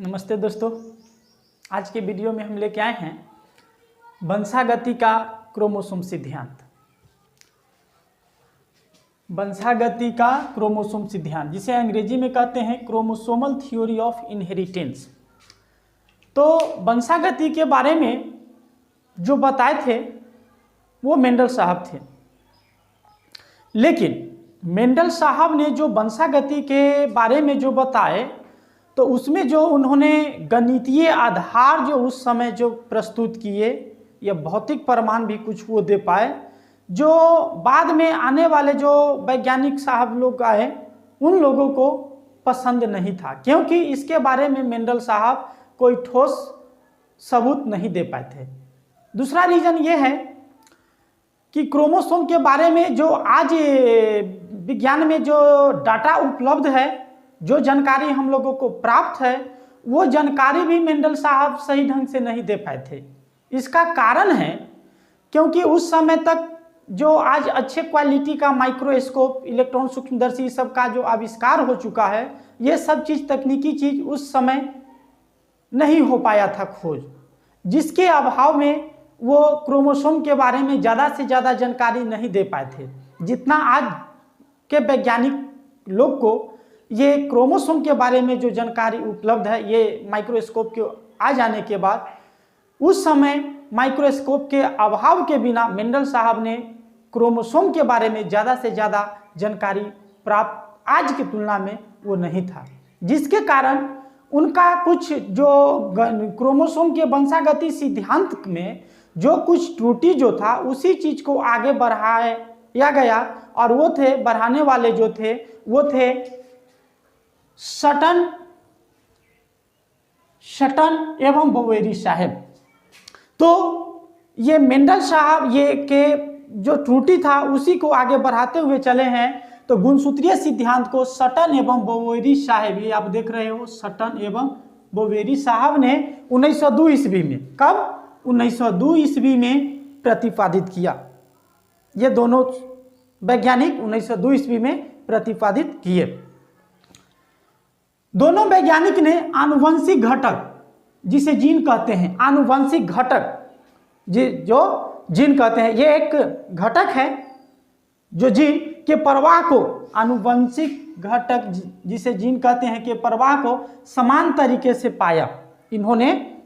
नमस्ते दोस्तों, आज के वीडियो में हम लेके आए हैं वंशागति का क्रोमोसोम सिद्धांत। वंशागति का क्रोमोसोम सिद्धांत जिसे अंग्रेजी में कहते हैं क्रोमोसोमल थ्योरी ऑफ इनहेरिटेंस। तो वंशागति के बारे में जो बताए थे वो मेंडल साहब थे, लेकिन मेंडल साहब ने जो वंशागति के बारे में जो बताए तो उसमें जो उन्होंने गणितीय आधार जो उस समय जो प्रस्तुत किए या भौतिक प्रमाण भी कुछ वो दे पाए, जो बाद में आने वाले जो वैज्ञानिक साहब लोग आए उन लोगों को पसंद नहीं था, क्योंकि इसके बारे में मेंडल साहब कोई ठोस सबूत नहीं दे पाए थे। दूसरा रीज़न ये है कि क्रोमोसोम के बारे में जो आज विज्ञान में जो डाटा उपलब्ध है, जो जानकारी हम लोगों को प्राप्त है, वो जानकारी भी मेंडल साहब सही ढंग से नहीं दे पाए थे। इसका कारण है क्योंकि उस समय तक जो आज अच्छे क्वालिटी का माइक्रोस्कोप, इलेक्ट्रॉन सूक्ष्मदर्शी सब का जो आविष्कार हो चुका है, ये सब चीज़ तकनीकी चीज़ उस समय नहीं हो पाया था खोज, जिसके अभाव में वो क्रोमोसोम के बारे में ज़्यादा से ज़्यादा जानकारी नहीं दे पाए थे। जितना आज के वैज्ञानिक लोग को ये क्रोमोसोम के बारे में जो जानकारी उपलब्ध है, ये माइक्रोस्कोप के आ जाने के बाद, उस समय माइक्रोस्कोप के अभाव के बिना मेंडल साहब ने क्रोमोसोम के बारे में ज़्यादा से ज़्यादा जानकारी प्राप्त आज की तुलना में वो नहीं था, जिसके कारण उनका कुछ जो क्रोमोसोम के वंशागति सिद्धांत में जो कुछ त्रुटि जो था उसी चीज़ को आगे बढ़ाया गया, और वो थे बढ़ाने वाले जो थे वो थे सटन एवं बोवेरी साहब। तो ये मेंडल साहब ये के जो त्रुटि था उसी को आगे बढ़ाते हुए चले हैं। तो गुणसूत्रीय सिद्धांत को सटन एवं बोवेरी साहब, ये आप देख रहे हो, सटन एवं बोवेरी साहब ने 1902 ईस्वी में, कब 1902 ईस्वी में प्रतिपादित किया। ये दोनों वैज्ञानिक 1902 ईस्वी में प्रतिपादित किए। दोनों वैज्ञानिक ने आनुवंशिक घटक, जिसे जीन कहते हैं, आनुवंशिक घटक जो जीन कहते हैं, ये एक घटक है जो जीन के प्रवाह को, आनुवंशिक घटक जिसे जीन कहते हैं, के प्रवाह को समान तरीके से पाया। इन्होंने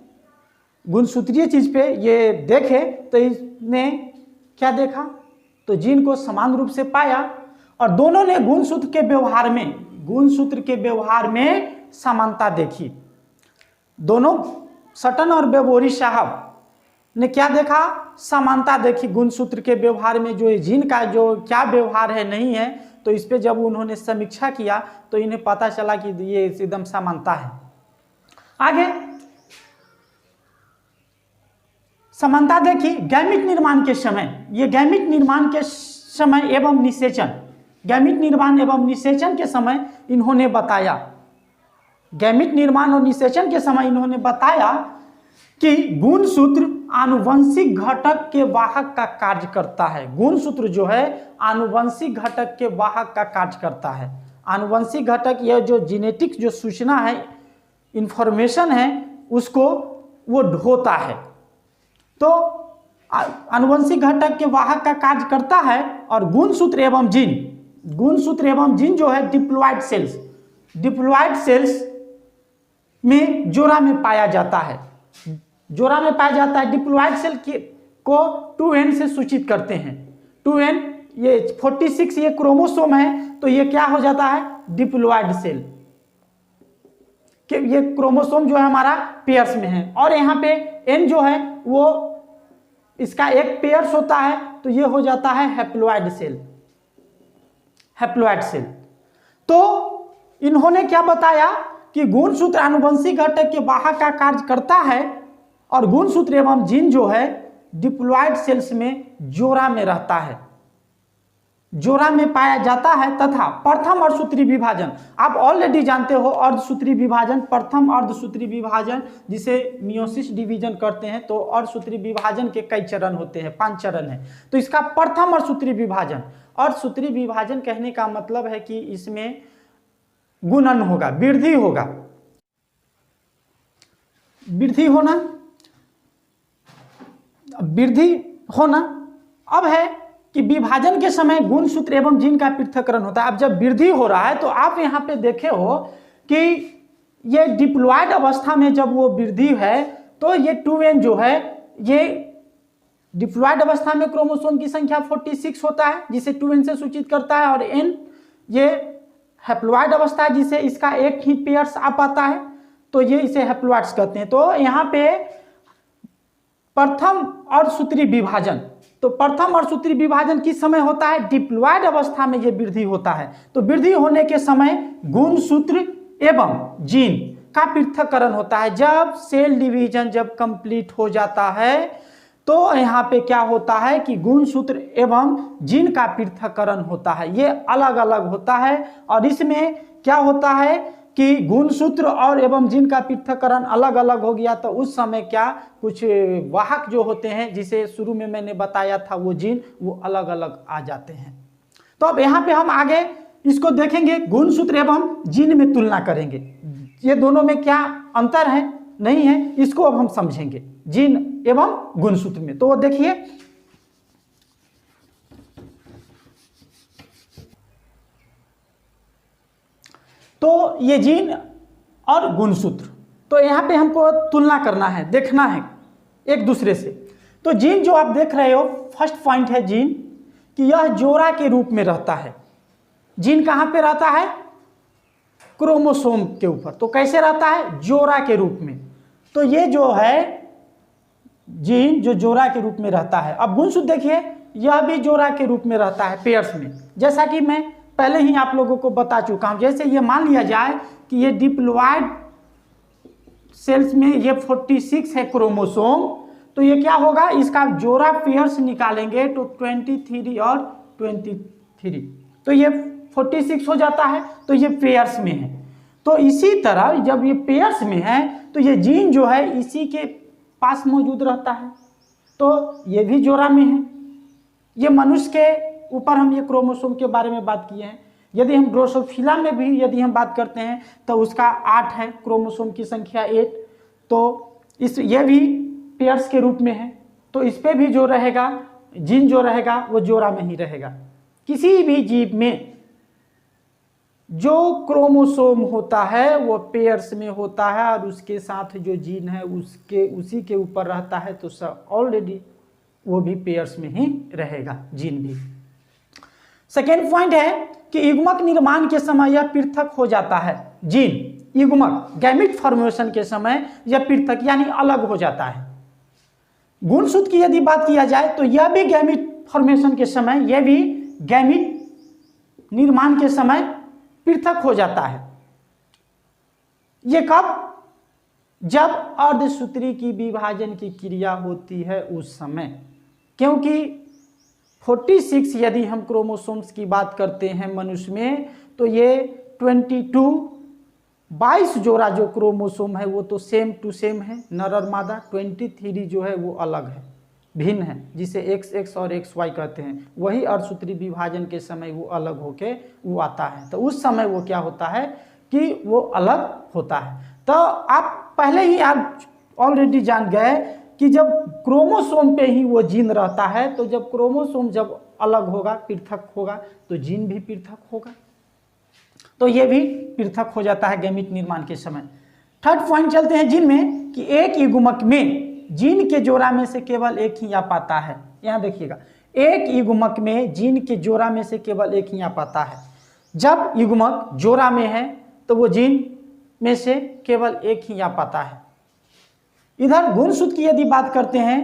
गुणसूत्रीय चीज पे ये देखे तो इसने क्या देखा, तो जीन को समान रूप से पाया, और दोनों ने गुणसूत्र के व्यवहार में समानता देखी। दोनों सटन और बोवेरी साहब ने क्या देखा, समानता देखी गुणसूत्र के व्यवहार में, जो जीन का जो क्या व्यवहार है नहीं है। तो इस पे जब उन्होंने समीक्षा किया तो इन्हें पता चला कि ये एकदम समानता है। आगे समानता देखी गैमीट निर्माण के समय, ये गैमीट निर्माण के समय एवं निषेचन, गैमीट निर्माण एवं निषेचन के समय इन्होंने बताया, गैमीट निर्माण और निषेचन के समय इन्होंने बताया कि गुणसूत्र आनुवंशिक घटक के वाहक का कार्य करता है। गुणसूत्र जो है आनुवंशिक घटक के वाहक का कार्य करता है। आनुवंशिक घटक, यह जो जेनेटिक्स जो सूचना है, इंफॉर्मेशन है, उसको वो ढोता है। तो आनुवंशिक घटक के वाहक का कार्य करता है। और गुणसूत्र एवं जीन जो है डिप्लॉइड सेल्स में जोड़ा में पाया जाता है। डिप्लॉइड सेल को 2n से सूचित करते हैं। 2n ये 46 ये क्रोमोसोम है, तो ये क्या हो जाता है, डिप्लॉइड सेल कि ये क्रोमोसोम जो है हमारा पेयर्स में है, और यहाँ पे n जो है वो इसका एक पेयर्स होता है, तो ये हो जाता है हैप्लॉइड सेल। तो इन्होंने क्या बताया कि गुणसूत्र आनुवंशिक घटक के वाहक का कार्य करता है, और गुणसूत्र एवं जीन जो है डिप्लॉइड सेल्स में जोड़ा में रहता है, जोड़ा में पाया जाता है। तथा प्रथम अर्धसूत्री विभाजन, आप ऑलरेडी जानते हो, अर्धसूत्री विभाजन, प्रथम अर्धसूत्री विभाजन जिसे मियोसिस डिवीजन करते हैं। तो अर्धसूत्री विभाजन के कई चरण होते हैं, 5 चरण है। तो इसका प्रथम अर्धसूत्री विभाजन, अर्धसूत्री विभाजन कहने का मतलब है कि इसमें गुणन होगा, वृद्धि होगा। वृद्धि होना अब है कि विभाजन के समय गुणसूत्र एवं जीन का पृथक्करण होता है। अब जब वृद्धि हो रहा है तो आप यहाँ पे देखे हो कि ये डिप्लॉयड अवस्था में जब वो वृद्धि है तो ये 2n जो है, ये डिप्लॉयड अवस्था में क्रोमोसोम की संख्या 46 होता है जिसे 2n से सूचित करता है, और n ये हैप्लॉयड अवस्था है जिसे इसका एक ही पेयर्स आ पाता है, तो ये इसे हैप्लॉयड्स कहते हैं। तो यहाँ पे प्रथम अर्धसूत्री विभाजन, तो प्रथम अर्धसूत्री विभाजन किस समय होता है? डिप्लॉयड अवस्था में ये वृद्धि होता है। तो वृद्धि होने के समय गुणसूत्र एवं जीन का पृथक्करण होता है। जब सेल डिवीजन जब कंप्लीट हो जाता है तो यहाँ पे क्या होता है कि गुणसूत्र एवं जीन का पृथक्करण होता है, ये अलग अलग होता है। और इसमें क्या होता है कि गुणसूत्र और एवं जीन का पृथक्करण अलग अलग हो गया तो उस समय क्या कुछ वाहक जो होते हैं, जिसे शुरू में मैंने बताया था, वो जीन वो अलग अलग आ जाते हैं। तो अब यहाँ पे हम आगे इसको देखेंगे, गुणसूत्र एवं जीन में तुलना करेंगे, ये दोनों में क्या अंतर है नहीं है, इसको अब हम समझेंगे जीन एवं गुणसूत्र में। तो देखिए, तो ये जीन और गुणसूत्र, तो यहाँ पे हमको तुलना करना है, देखना है एक दूसरे से। तो जीन जो आप देख रहे हो, फर्स्ट पॉइंट है जीन कि यह जोड़ा के रूप में रहता है। जीन कहाँ पे रहता है? क्रोमोसोम के ऊपर। तो कैसे रहता है? जोड़ा के रूप में। तो ये जो है जीन जो जोड़ा के रूप में रहता है। अब गुणसूत्र देखिए, यह भी जोड़ा के रूप में रहता है, पेयर्स में, जैसा कि मैं पहले ही आप लोगों को बता चुका हूं। जैसे ये मान लिया जाए कि ये डिप्लॉयड सेल्स में ये 46 है क्रोमोसोम, तो ये क्या होगा, इसका जोड़ा पेयर्स निकालेंगे तो 23 और 23, तो ये 46 हो जाता है, तो ये पेयर्स में है। तो इसी तरह जब ये पेयर्स में है तो ये जीन जो है इसी के पास मौजूद रहता है, तो ये भी जोड़ा में है। ये मनुष्य के ऊपर हम ये क्रोमोसोम के बारे में बात किए हैं। यदि हम ड्रोसोफिला में भी यदि हम बात करते हैं तो उसका 8 है, क्रोमोसोम की संख्या 8, तो ये भी पेयर्स के रूप में है। तो इस पे भी जो रहेगा, जीन जो रहेगा वो जोड़ा में ही रहेगा। किसी भी जीव में जो क्रोमोसोम होता है वो पेयर्स में होता है और उसके साथ जो जीन है उसी के ऊपर रहता है, तो सब ऑलरेडी वो भी पेयर्स में ही रहेगा, जीन भी। सेकेंड पॉइंट है कि युग्मक निर्माण के समय यह पृथक हो जाता है। जीन युग्मक गैमिट फॉर्मेशन के समय यह पृथक यानी अलग हो जाता है। गुणसूत्र की यदि बात किया जाए तो यह भी गैमिट फॉर्मेशन के समय, यह भी गैमिट निर्माण के समय पृथक हो जाता है। ये कब? जब अर्धसूत्री की विभाजन की क्रिया होती है उस समय, क्योंकि 46 यदि हम क्रोमोसोम्स की बात करते हैं मनुष्य में, तो ये 22 जोड़ा जो क्रोमोसोम है वो तो सेम टू सेम है, नर और मादा। 23 जो है वो अलग है, भिन्न है, जिसे XX और XY कहते हैं। वही अर्धसूत्री विभाजन के समय वो अलग होके वो आता है, तो उस समय वो क्या होता है कि वो अलग होता है। तो आप पहले ही आप ऑलरेडी जान गए कि जब क्रोमोसोम पे ही वो जीन रहता है, तो जब क्रोमोसोम जब अलग होगा, पृथक होगा, तो जीन भी पृथक होगा, तो ये भी पृथक हो जाता है गैमीट निर्माण के समय। थर्ड पॉइंट चलते हैं जीन में कि एक युग्मक में जीन के जोड़ा में से केवल एक ही आ पाता है। यहाँ देखिएगा, एक युग्मक में जीन के जोड़ा में से केवल एक ही आ पाता है। जब युग्मक जोड़ा में है तो वो जीन में से केवल एक ही आ पाता है। इधर गुणसूत्र की यदि बात करते हैं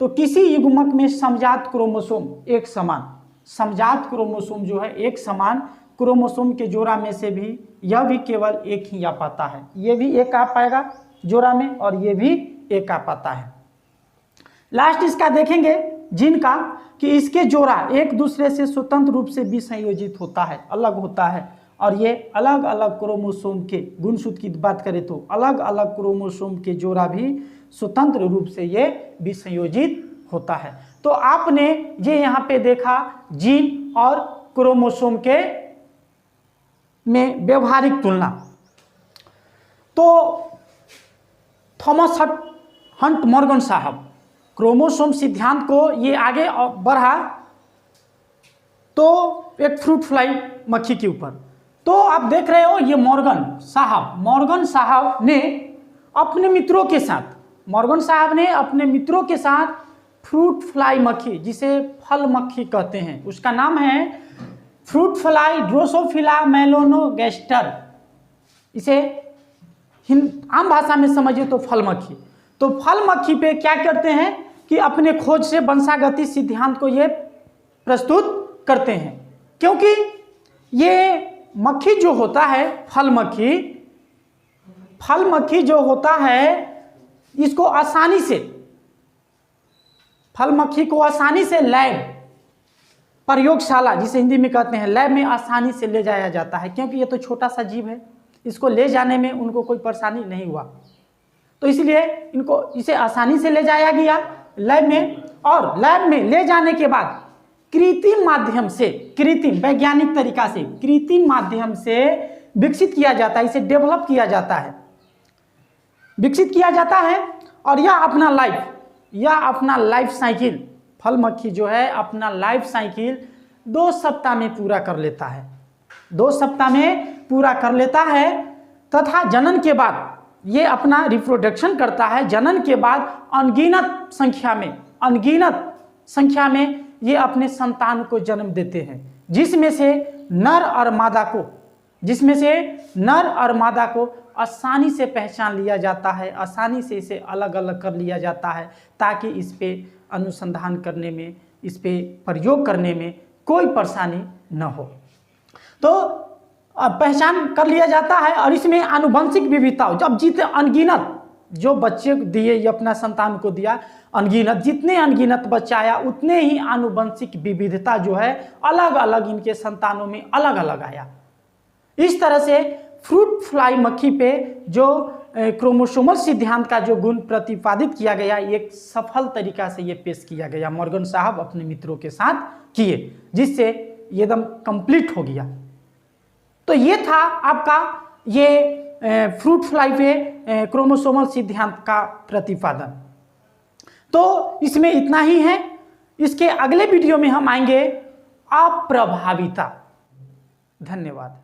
तो किसी युग्मक में समजात क्रोमोसोम एक समान, समजात क्रोमोसोम जो है एक समान क्रोमोसोम के जोड़ा में से भी यह भी केवल एक ही आ पाता है। ये भी एक आ पाएगा जोड़ा में और ये भी एक आ पाता है। लास्ट इसका देखेंगे जीन का कि इसके जोड़ा एक दूसरे से स्वतंत्र रूप से विसंयोजित होता है, अलग होता है, और ये अलग अलग क्रोमोसोम के, गुणसूत्र की बात करें तो अलग अलग क्रोमोसोम के जोड़ा भी स्वतंत्र रूप से ये विसंयोजित होता है। तो आपने ये यहाँ पे देखा जीन और क्रोमोसोम के में व्यवहारिक तुलना। तो थॉमस हंट मॉर्गन साहब क्रोमोसोम सिद्धांत को ये आगे बढ़ा तो एक फ्रूट फ्लाई मक्खी के ऊपर। तो आप देख रहे हो ये मॉर्गन साहब ने अपने मित्रों के साथ फ्रूट फ्लाई मक्खी, जिसे फल मक्खी कहते हैं, उसका नाम है फ्रूट फ्लाई ड्रोसोफिला मेलानोगैस्टर, इसे आम भाषा में समझिए तो फल मक्खी। तो फल मक्खी पे क्या करते हैं कि अपने खोज से वंशागति सिद्धांत को ये प्रस्तुत करते हैं, क्योंकि ये मक्खी जो होता है फल मक्खी जो होता है इसको फल मक्खी को आसानी से लैब, प्रयोगशाला जिसे हिंदी में कहते हैं, लैब में आसानी से ले जाया जाता है, क्योंकि ये तो छोटा सा जीव है, इसको ले जाने में उनको कोई परेशानी नहीं हुआ, तो इसलिए इसे आसानी से ले जाया गया लैब में। और लैब में ले जाने के बाद वैज्ञानिक तरीका से कृत्रिम माध्यम से विकसित किया जाता है, इसे डेवलप किया जाता है और यह अपना लाइफ साइकिल, फल मक्खी जो है अपना लाइफ साइकिल 2 सप्ताह में पूरा कर लेता है तथा जनन के बाद ये अपना रिप्रोडक्शन करता है। जनन के बाद अनगिनत संख्या में ये अपने संतान को जन्म देते हैं, जिसमें से नर और मादा को आसानी से पहचान लिया जाता है, आसानी से इसे अलग अलग कर लिया जाता है, ताकि इस पे अनुसंधान करने में, इस पे प्रयोग करने में कोई परेशानी न हो। तो पहचान कर लिया जाता है और इसमें आनुवंशिक विविधता, जब जितने अनगिनत जो बच्चे दिए, ये अपना संतान को दिया अनगिनत, जितने अनगिनत बच्चा आया उतने ही आनुवंशिक विविधता जो है अलग अलग इनके संतानों में अलग अलग आया। इस तरह से फ्रूट फ्लाई मक्खी पे जो क्रोमोसोमल सिद्धांत का जो गुण प्रतिपादित किया गया, एक सफल तरीका से ये पेश किया गया, मॉर्गन साहब अपने मित्रों के साथ किए, जिससे एकदम कंप्लीट हो गया। तो ये था आपका ये फ्रूट फ्लाई पे क्रोमोसोमल सिद्धांत का प्रतिपादन। तो इसमें इतना ही है। इसके अगले वीडियो में हम आएंगे अप्रभाविता। धन्यवाद।